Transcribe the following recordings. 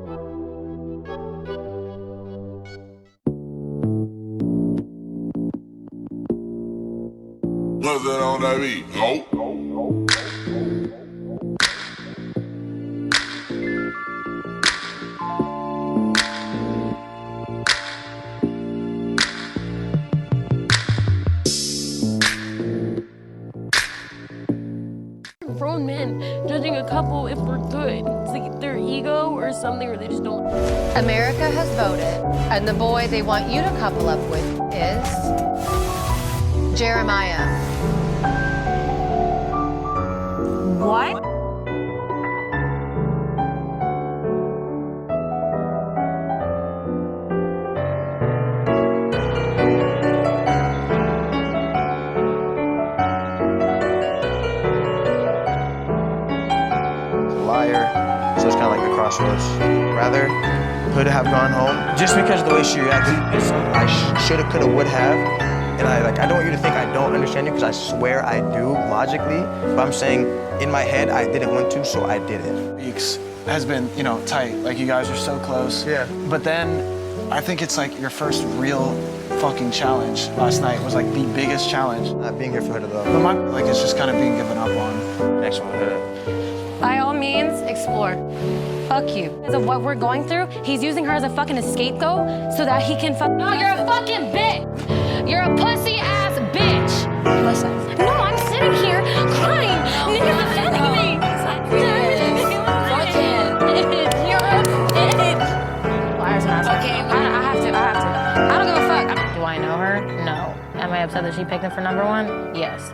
What's that on that beat? Oh. Grown men judging a couple if we're good. It's like their ego or something, or they just don't. America has voted, and the boy they want you to couple up with is Jeremiah. What? Liar. So it's kind of like the crossroads. Rather could have gone home just because of the way she reacted. I shoulda, coulda, would have. And I don't want you to think I don't understand you, because I swear I do logically. But I'm saying in my head I didn't want to, so I did it. Weeks has been, tight. Like, you guys are so close. Yeah. But then I think it's like your first real fucking challenge last night was like the biggest challenge. Not being here for her though. But it's just kind of being given up on. Next one, hit it. By all means, explore. Fuck you. Because of what we're going through, he's using her as a fucking scapegoat so that he can fuck. No, you're a fucking bitch. You're a pussy-ass bitch. Listen. No, I'm sitting here crying. Niggas defending me. Fuck him. You're a bitch. Liars and assholes. Okay, I have to. I don't give a fuck. Do I know her? No. Am I upset that she picked him for number one? Yes.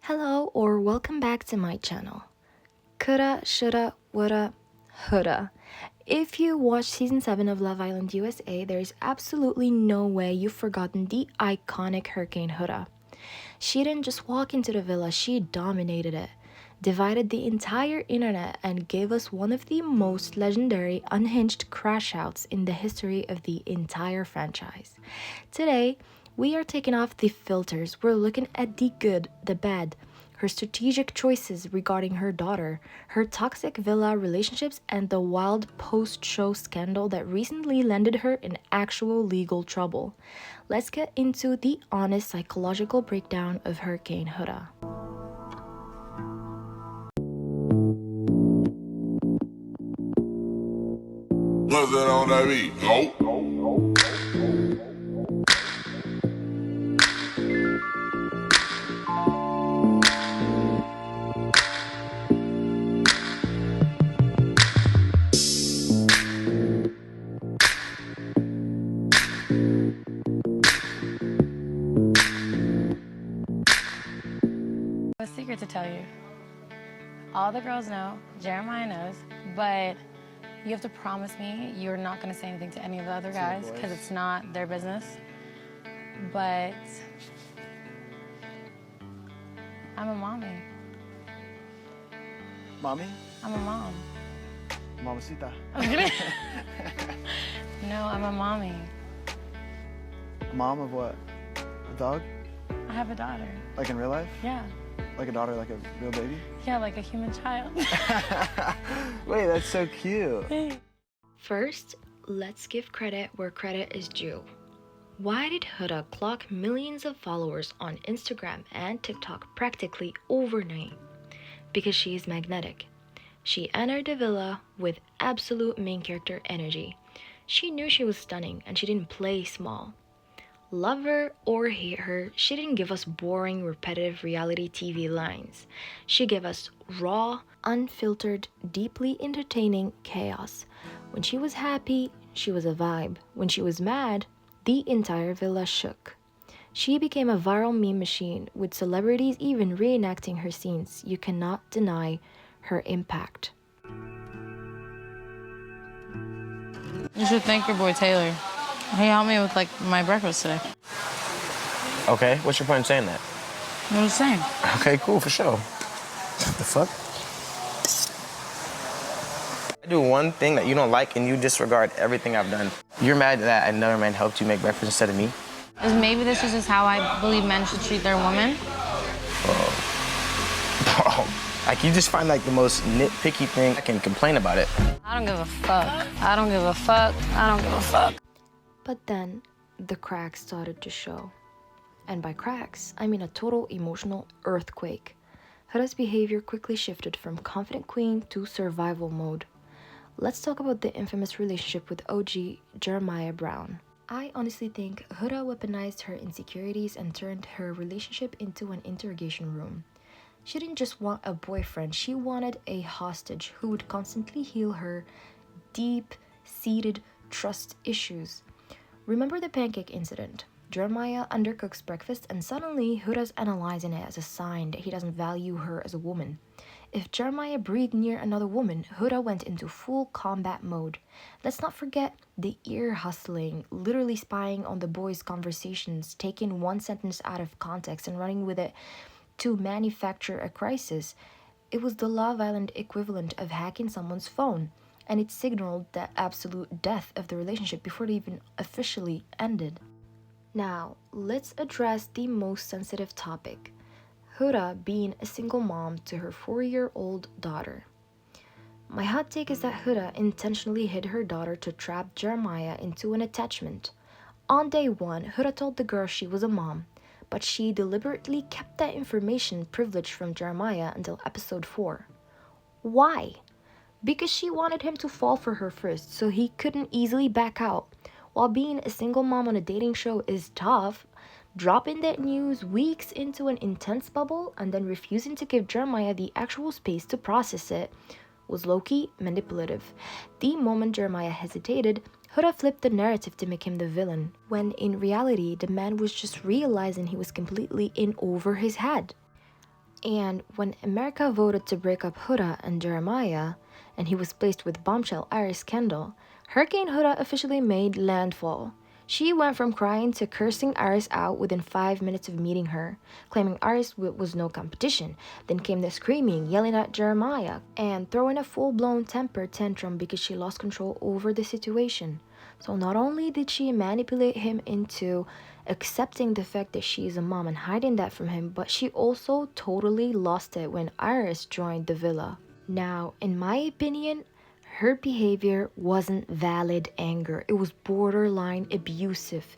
Hello or welcome back to my channel. Coulda, shoulda, woulda, houlda. If you watched season 7 of Love Island USA, there is absolutely no way you've forgotten the iconic Hurricane Huda. She didn't just walk into the villa, she dominated it, divided the entire internet, and gave us one of the most legendary unhinged crash outs in the history of the entire franchise. Today, we are taking off the filters. We're looking at the good, the bad, her strategic choices regarding her daughter, her toxic villa relationships, and the wild post-show scandal that recently landed her in actual legal trouble. Let's get into the honest psychological breakdown of Hurricane Huda. What's that on that beat? Oh. A secret to tell you. All the girls know, Jeremiah knows, but you have to promise me you're not going to say anything to any of the other guys because it's not their business. But I'm a mommy. Mommy? I'm a mom. Mamacita. No, I'm a mommy. Mom of what? A dog? I have a daughter. Like in real life? Yeah. Like a daughter, like a real baby? Yeah, like a human child. Wait, that's so cute. First, let's give credit where credit is due. Why did Huda clock millions of followers on Instagram and TikTok practically overnight? Because she is magnetic. She entered the villa with absolute main character energy. She knew she was stunning and she didn't play small. Love her or hate her, she didn't give us boring, repetitive reality TV lines. She gave us raw, unfiltered, deeply entertaining chaos. When she was happy, she was a vibe. When she was mad, the entire villa shook. She became a viral meme machine, with celebrities even reenacting her scenes. You cannot deny her impact. You should thank your boy Taylor. He helped me with my breakfast today. Okay, what's your point in saying that? What was saying? Okay, cool, for sure. What the fuck? I do one thing that you don't like and you disregard everything I've done. You're mad that another man helped you make breakfast instead of me? Is maybe this is just how I believe men should treat their women. Like, you just find like the most nitpicky thing. I can complain about it. I don't give a fuck. I don't give a fuck. I don't give a fuck. But then the cracks started to show. And by cracks, I mean a total emotional earthquake. Hoda's behavior quickly shifted from confident queen to survival mode. Let's talk about the infamous relationship with OG Jeremiah Brown. I honestly think Hoda weaponized her insecurities and turned her relationship into an interrogation room. She didn't just want a boyfriend, she wanted a hostage who would constantly heal her deep-seated trust issues. Remember the pancake incident? Jeremiah undercooks breakfast and suddenly Hoda's analyzing it as a sign that he doesn't value her as a woman. If Jeremiah breathed near another woman, Hoda went into full combat mode. Let's not forget the ear hustling, literally spying on the boys' conversations, taking one sentence out of context and running with it to manufacture a crisis. It was the Love Island equivalent of hacking someone's phone, and it signaled the absolute death of the relationship before it even officially ended. Now, let's address the most sensitive topic. Hoda being a single mom to her 4-year-old daughter. My hot take is that Hoda intentionally hid her daughter to trap Jeremiah into an attachment. On day 1, Hoda told the girl she was a mom, but she deliberately kept that information privileged from Jeremiah until episode 4. Why? Because she wanted him to fall for her first, so he couldn't easily back out. While being a single mom on a dating show is tough, dropping that news weeks into an intense bubble and then refusing to give Jeremiah the actual space to process it was low-key manipulative. The moment Jeremiah hesitated, Hoda flipped the narrative to make him the villain, when in reality, the man was just realizing he was completely in over his head. And when America voted to break up Hoda and Jeremiah, and he was placed with bombshell Iris Kendall, Hurricane Hoda officially made landfall. She went from crying to cursing Iris out within 5 minutes of meeting her, claiming Iris was no competition. Then came the screaming, yelling at Jeremiah, and throwing a full-blown temper tantrum because she lost control over the situation. So not only did she manipulate him into accepting the fact that she is a mom and hiding that from him, but she also totally lost it when Iris joined the villa. Now, in my opinion, her behavior wasn't valid anger. It was borderline abusive.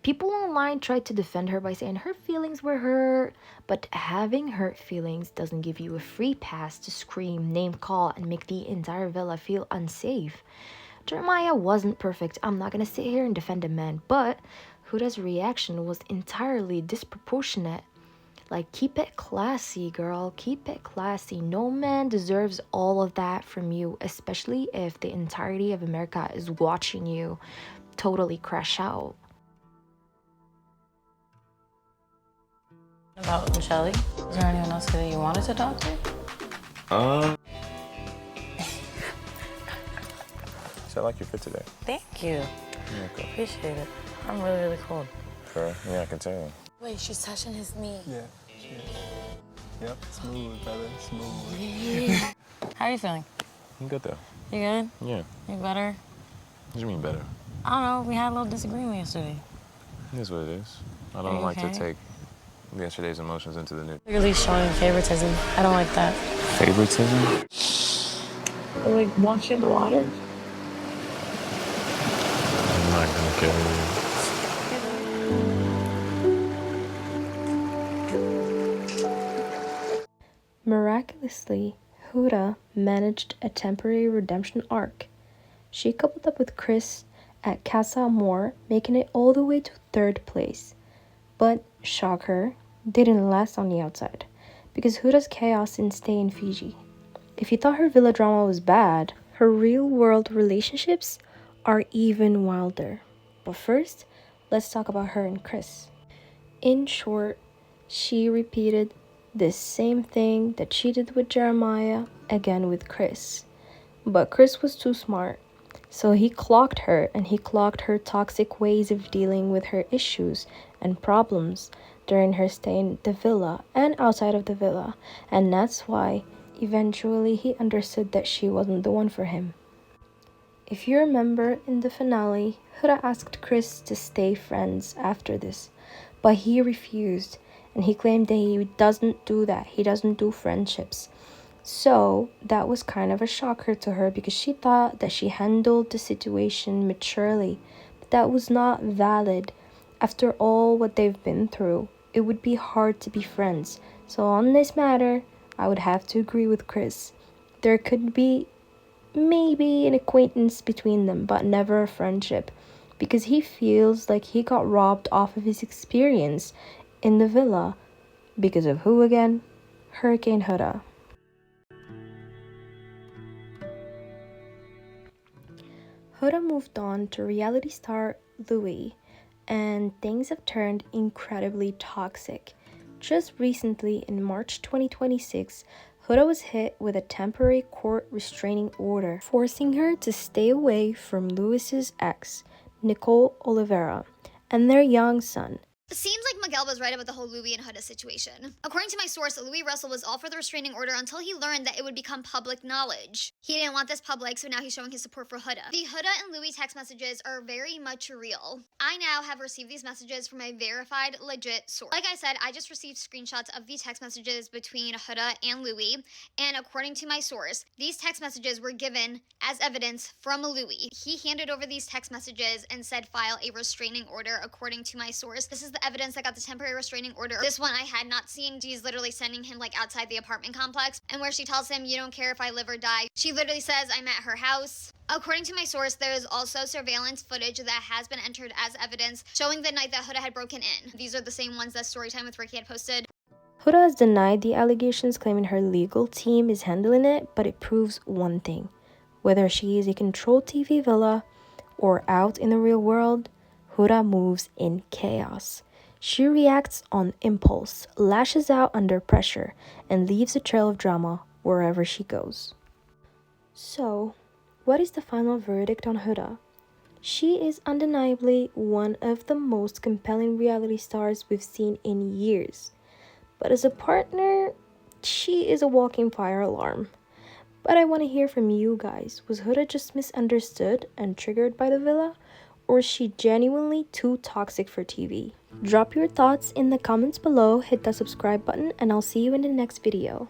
People online tried to defend her by saying her feelings were hurt, but having hurt feelings doesn't give you a free pass to scream, name call, and make the entire villa feel unsafe. Jeremiah wasn't perfect. I'm not gonna sit here and defend a man, but Hoda's reaction was entirely disproportionate. Like, keep it classy, girl. Keep it classy. No man deserves all of that from you, especially if the entirety of America is watching you totally crash out. About Michelle, is there anyone else that you wanted to talk to? So I like your fit today. Thank you. Okay. Appreciate it. I'm really, really cold. Sure. Yeah, I can tell. Wait, she's touching his knee. Yeah. Yep, smooth, brother, smooth. How are you feeling? I'm good though. You good? Yeah. You better? What do you mean better? I don't know. We had a little disagreement yesterday. It is what it is. I Are don't you like to okay? take yesterday's emotions into the new. Really showing favoritism. I don't like that. Favoritism? Like, wash in the water? I'm not gonna kill you. Miraculously, Hoda managed a temporary redemption arc. She coupled up with Chris at Casa Amor, making it all the way to 3rd place. But, shocker, didn't last on the outside, because Hoda's chaos didn't stay in Fiji. If you thought her villa drama was bad, her real-world relationships are even wilder. But first, let's talk about her and Chris. In short, she repeated the same thing that she did with Jeremiah, again with Chris. But Chris was too smart, so he clocked her, and he clocked her toxic ways of dealing with her issues and problems during her stay in the villa and outside of the villa, and that's why eventually he understood that she wasn't the one for him. If you remember in the finale, Huda asked Chris to stay friends after this, but he refused, and he claimed that he doesn't do that. He doesn't do friendships. So that was kind of a shocker to her because she thought that she handled the situation maturely, but that was not valid. After all what they've been through, it would be hard to be friends. So on this matter, I would have to agree with Chris. There could be maybe an acquaintance between them, but never a friendship, because he feels like he got robbed off of his experience in the villa. Because of who again? Hurricane Huda. Huda moved on to reality star Louis, and things have turned incredibly toxic. Just recently, in March 2026, Huda was hit with a temporary court restraining order, forcing her to stay away from Louis's ex, Nicole Oliveira, and their young son. It seems like Miguel was right about the whole Louis and Huda situation. According to my source, Louis Russell was all for the restraining order until he learned that it would become public knowledge. He didn't want this public, so now he's showing his support for Huda. The Huda and Louis text messages are very much real. I now have received these messages from a verified, legit source. Like I said, I just received screenshots of the text messages between Huda and Louis, and according to my source, these text messages were given as evidence from Louis. He handed over these text messages and said file a restraining order according to my source. This is the evidence that got the temporary restraining order. This one I had not seen. She's literally sending him like outside the apartment complex, and where she tells him, you don't care if I live or die. She literally says, I'm at her house. According to my source, there is also surveillance footage that has been entered as evidence showing the night that Huda had broken in. These are the same ones that Storytime with Ricky had posted. Huda has denied the allegations, claiming her legal team is handling it, but it proves one thing. Whether she is a controlled TV villa or out in the real world, Huda moves in chaos. She reacts on impulse, lashes out under pressure, and leaves a trail of drama wherever she goes. So, what is the final verdict on Huda? She is undeniably one of the most compelling reality stars we've seen in years. But as a partner, she is a walking fire alarm. But I want to hear from you guys. Was Huda just misunderstood and triggered by the villa? Or is she genuinely too toxic for TV? Drop your thoughts in the comments below, hit that subscribe button, and I'll see you in the next video.